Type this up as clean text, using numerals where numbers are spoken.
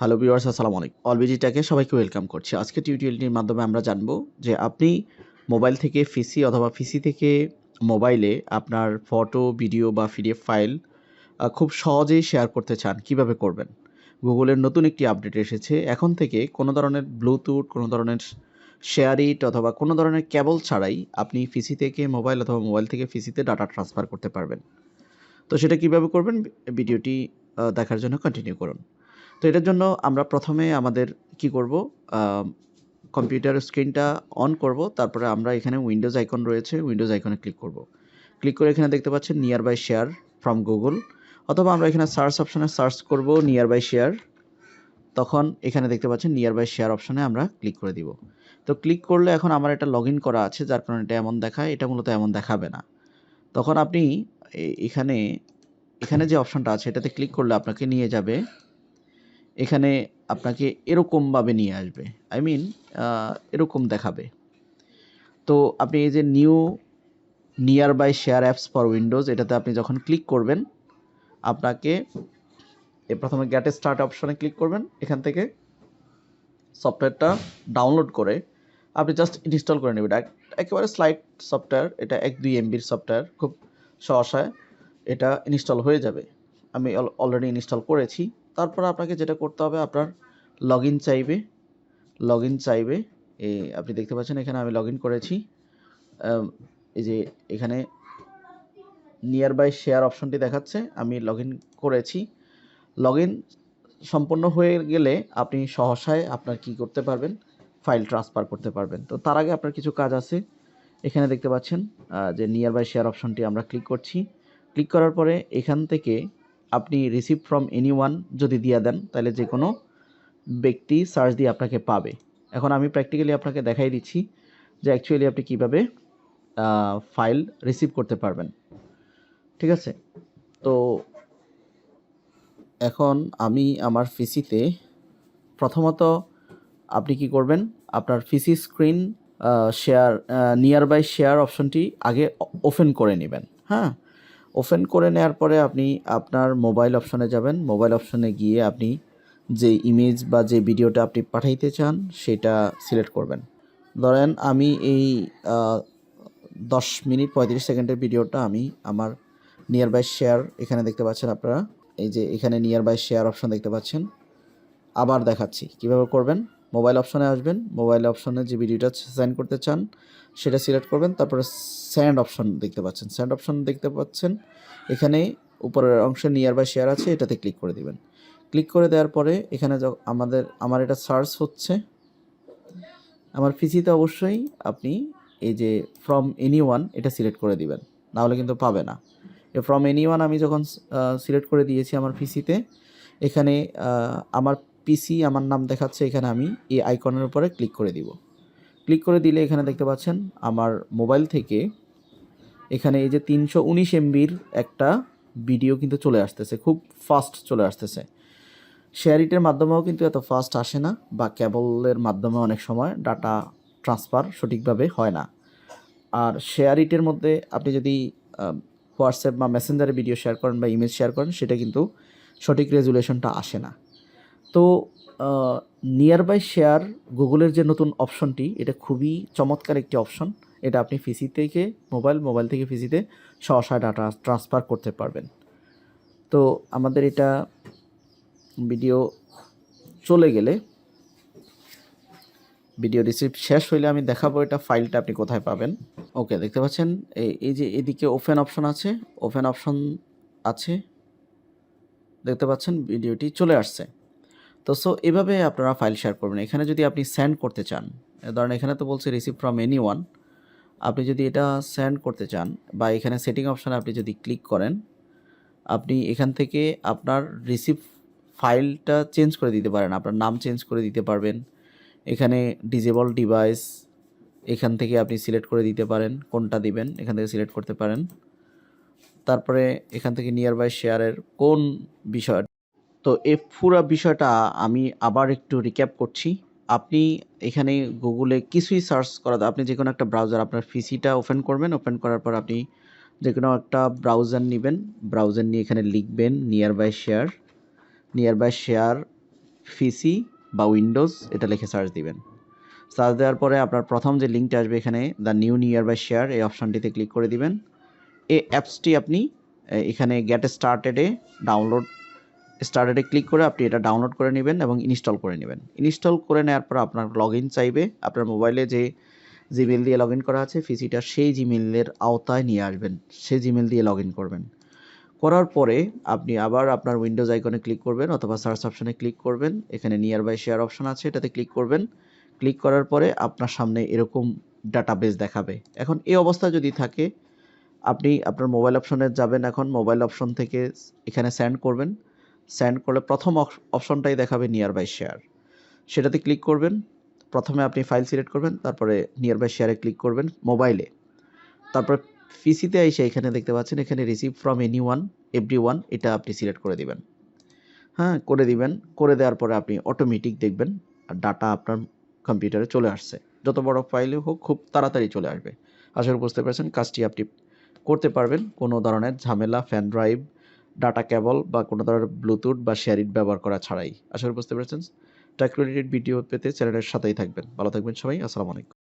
Hello viewers, আসসালামু আলাইকুম। অলবিজি টেকে সবাইকে ওয়েলকাম করছি। আজকে টিউটোরিয়ালটির মাধ্যমে আমরা জানবো যে আপনি মোবাইল থেকে পিসি অথবা পিসি থেকে মোবাইলে আপনার ফটো, ভিডিও বা পিডিএফ ফাইল খুব সহজেই শেয়ার করতে চান, কিভাবে করবেন? গুগলের নতুন একটি আপডেট এসেছে। এখন থেকে কোনো ধরনের ব্লুটুথ, কোনো ধরনের শেয়ার ইট অথবা কোনো ধরনের কেবল ছাড়াই আপনি পিসি থেকে মোবাইল অথবা মোবাইল থেকে পিসিতে ডাটা ট্রান্সফার করতে পারবেন। তো সেটা কিভাবে করবেন ভিডিওটি দেখার জন্য কন্টিনিউ করুন। তো এটার জন্য আমরা প্রথমে আমাদের কি করব, কম্পিউটারের স্ক্রিনটা অন করব। তারপরে আমরা এখানে উইন্ডোজ আইকন রয়েছে, উইন্ডোজ আইকনে ক্লিক করব। ক্লিক করে এখানে দেখতে পাচ্ছেন nearby share from Google, অথবা আমরা এখানে সার্চ অপশনে সার্চ করব নিয়ার বাই শেয়ার। তখন এখানে দেখতে পাচ্ছেন নিয়ার বাই শেয়ার অপশনে আমরা ক্লিক করে দিব। তো ক্লিক করলে এখন আমার এটা লগ ইন করা আছে, যার কারণে এটা এমন দেখায়। এটা মূলত এমন দেখাবে না। তখন আপনি এখানে এখানে যে অপশনটা আছে এটাতে ক্লিক করলে আপনাকে নিয়ে যাবে, এখানে আপনাকে এরকমভাবে নিয়ে আসবে। আই মিন এরকম দেখাবে। তো আপনি এই যে nearby share apps for Windows, এটাতে আপনি যখন ক্লিক করবেন, আপনাকে প্রথমে গেট স্টার্ট অপশনে ক্লিক করবেন। এখান থেকে সফটওয়্যারটা ডাউনলোড করে আপনি জাস্ট ইনস্টল করে নেবেন। একেবারে স্লাইড সফটওয়্যার, এটা 1-2 এমবির সফটওয়্যার, খুব সহসায় এটা ইনস্টল হয়ে যাবে। আমি অলরেডি ইনস্টল করেছি। তারপর আপনাকে যেটা করতে হবে, আপনার লগ ইন চাইবে। আপনি দেখতে পাচ্ছেন এখানে আমি লগ ইন করেছি। এই যে এখানে নিয়ার বাই শেয়ার অপশনটি দেখাচ্ছে, আমি লগ ইন করেছি। লগ ইন সম্পন্ন হয়ে গেলে আপনি সহসায় আপনার কি করতে পারবেন, ফাইল ট্রান্সফার করতে পারবেন। তো তার আগে আপনার কিছু কাজ আছে। এখানে দেখতে পাচ্ছেন যে নিয়ার বাই শেয়ার অপশনটি আমরা ক্লিক করছি। ক্লিক করার পরে এখান থেকে আপনি রিসিভ ফ্রম এনিওয়ান যদি দিয়ে দেন, তাহলে যে কোনো ব্যক্তি সার্চ দিয়ে আপনাকে পাবে। এখন আমি প্র্যাকটিক্যালি আপনাকে দেখাই দিচ্ছি যে অ্যাকচুয়ালি আপনি কীভাবে ফাইল রিসিভ করতে পারবেন। ঠিক আছে? তো এখন আমি আমার পিসিতে প্রথমত আপনি কি করবেন, আপনার PC screen share nearby share অপশনটি আগে ওপেন করে নেবেন। হ্যাঁ, ওপেন করে নেওয়ার পরে আপনি আপনার মোবাইল অপশনে যাবেন। মোবাইল অপশনে গিয়ে আপনি যে ইমেজ বা যে ভিডিওটা আপনি পাঠাইতে চান সেটা সিলেক্ট করবেন। ধরেন আমি এই 10 মিনিট 35 সেকেন্ডের ভিডিওটা আমি আমার নিয়ার বাই শেয়ার, এখানে দেখতে পাচ্ছেন আপনারা, এই যে এখানে নিয়ার বাই শেয়ার অপশন দেখতে পাচ্ছেন। আবার দেখাচ্ছি কীভাবে করবেন। মোবাইল অপশনে আসবেন, মোবাইল অপশনে যে ভিডিওটা সেন্ড করতে চান সেটা সিলেক্ট করবেন। তারপরে সেন্ড অপশন দেখতে পাচ্ছেন, সেন্ড অপশন দেখতে পাচ্ছেন এখানে উপরের অংশে নিয়ার বাই শেয়ার আছে, এটাতে ক্লিক করে দিবেন। ক্লিক করে দেওয়ার পরে এখানে আমার এটা সার্চ হচ্ছে আমার পিসিতে। অবশ্যই আপনি এই যে ফ্রম এনিওয়ান এটা সিলেক্ট করে দিবেন, নাহলে কিন্তু পাবে না। ফ্রম এনিওয়ান আমি যখন সিলেক্ট করে দিয়েছি আমার পিসিতে, এখানে আমার পিসি আমার নাম দেখাচ্ছে, এখানে আমি এই আইকনের উপরে ক্লিক করে দিব। ক্লিক করে দিলে এখানে দেখতে পাচ্ছেন আমার মোবাইল থেকে এখানে এই যে 319 এমবির একটা ভিডিও কিন্তু চলে আসতেছে, খুব ফাস্ট চলে আসতেছে। শেয়ার ইটের মাধ্যমেও কিন্তু এত ফাস্ট আসে না, বা কেবলের মাধ্যমে অনেক সময় ডাটা ট্রান্সফার সঠিকভাবে হয় না। আর শেয়ার ইটের মধ্যে আপনি যদি হোয়াটসঅ্যাপ বা মেসেঞ্জারে ভিডিও শেয়ার করেন বা ইমেজ শেয়ার করেন, সেটা কিন্তু সঠিক রেজুলেশনটা আসে না। তো নিয়ার বাই শেয়ার গুগলের যে নতুন অপশনটি, এটা খুবই চমৎকার একটি অপশন। এটা আপনি পিসি থেকে মোবাইল থেকে পিসিতে সহসায় ডাটা ট্রান্সফার করতে পারবেন। তো আমাদের এটা ভিডিও চলে গেলে, ভিডিও রিসিভ শেষ হইলে আমি দেখাবো এটা ফাইলটা আপনি কোথায় পাবেন। ওকে, দেখতে পাচ্ছেন এই যে এদিকে ওপেন অপশন আছে, ওপেন অপশন আছে, দেখতে পাচ্ছেন ভিডিওটি চলে আসছে। তো এভাবে আপনারা ফাইল শেয়ার করবেন। এখানে যদি আপনি সেন্ড করতে চান, ধরেন এখানে তো বলছে রিসিভ ফ্রম এনিওয়ান, আপনি যদি এটা সেন্ড করতে চান বা এখানে সেটিং অপশানে আপনি যদি ক্লিক করেন, আপনি এখান থেকে আপনার রিসিভ ফাইলটা চেঞ্জ করে দিতে পারেন, আপনার নাম চেঞ্জ করে দিতে পারবেন। এখানে ডিজেবল ডিভাইস, এখান থেকে আপনি সিলেক্ট করে দিতে পারেন কোনটা দিবেন, এখান থেকে সিলেক্ট করতে পারেন। তারপরে এখান থেকে নিয়ার বাই শেয়ারের কোন বিষয়, তো এই পুরো বিষয়টা আমি আবার একটু রিক্যাপ করছি। আপনি এখানে গুগলে কিছুই সার্চ করা, আপনি যে কোনো একটা ব্রাউজার, আপনার পিসিটা ওপেন করবেন। ওপেন করার পর আপনি যে কোনো একটা ব্রাউজার নেবেন, ব্রাউজার নিয়ে এখানে লিখবেন নিয়ার বাই শেয়ার পিসি বা উইন্ডোজ এটা লিখে সার্চ দিবেন। সার্চ দেওয়ার পরে আপনার প্রথম যে লিঙ্কটা আসবে এখানে the new nearby share এই অপশানটিতে ক্লিক করে দিবেন। এই অ্যাপসটি আপনি এখানে গেট স্টার্টেডে ক্লিক করে আপনি এটা ডাউনলোড করে নেবেন এবং ইনস্টল করে নেবেন। ইনস্টল করে নেওয়ার পর আপনার লগ ইন চাইবে, আপনার মোবাইলে যে জিমেল দিয়ে লগ ইন করা আছে পিসিটা সেই জিমেলের আওতায় নিয়ে আসবেন, সেই জিমেল দিয়ে লগ ইন করবেন। করার পরে আপনি আবার আপনার উইন্ডোজ আইকনে ক্লিক করবেন অথবা সার্চ অপশনে ক্লিক করবেন, এখানে নিয়ার বাই শেয়ার অপশন আছে এটাতে ক্লিক করবেন। ক্লিক করার পরে আপনার সামনে এরকম ডাটাবেস দেখাবে। এখন এই অবস্থা যদি থাকে আপনি আপনার মোবাইল অপশনে যাবেন, এখন মোবাইল অপশন থেকে এখানে সেন্ড করবেন। সেন্ড করলে প্রথম অপশনটাই দেখাবে নিয়ার বাই শেয়ার, সেটাতে ক্লিক করবেন। প্রথমে আপনি ফাইল সিলেক্ট করবেন, তারপরে নিয়ার বাই শেয়ারে ক্লিক করবেন মোবাইলে। তারপর পিসিতে এসে এখানে দেখতে পাচ্ছেন এখানে রিসিভ ফ্রম এনিওয়ান এভরিওয়ান এটা আপনি সিলেক্ট করে দিবেন। হ্যাঁ, করে দিবেন। করে দেওয়ার পরে আপনি অটোমেটিক দেখবেন ডাটা আপনার কম্পিউটারে চলে আসছে। যত বড় ফাইলে হোক খুব তাড়াতাড়ি চলে আসবে। আশা করি বুঝতে পারছেন কাজটি আপনি করতে পারবেন কোনো ধরনের ঝামেলা, ফ্যান ড্রাইভ, ডাটা কেবল বা কোনো ধরনের ব্লুটুথ বা শেয়ারিট ব্যবহার করা ছাড়াই। আশা করি বুঝতে পেরেছেন। টেক রিলেটেড ভিডিও পেতে চ্যানেলের সাথেই থাকবেন। ভালো থাকবেন সবাই। আসসালামু আলাইকুম।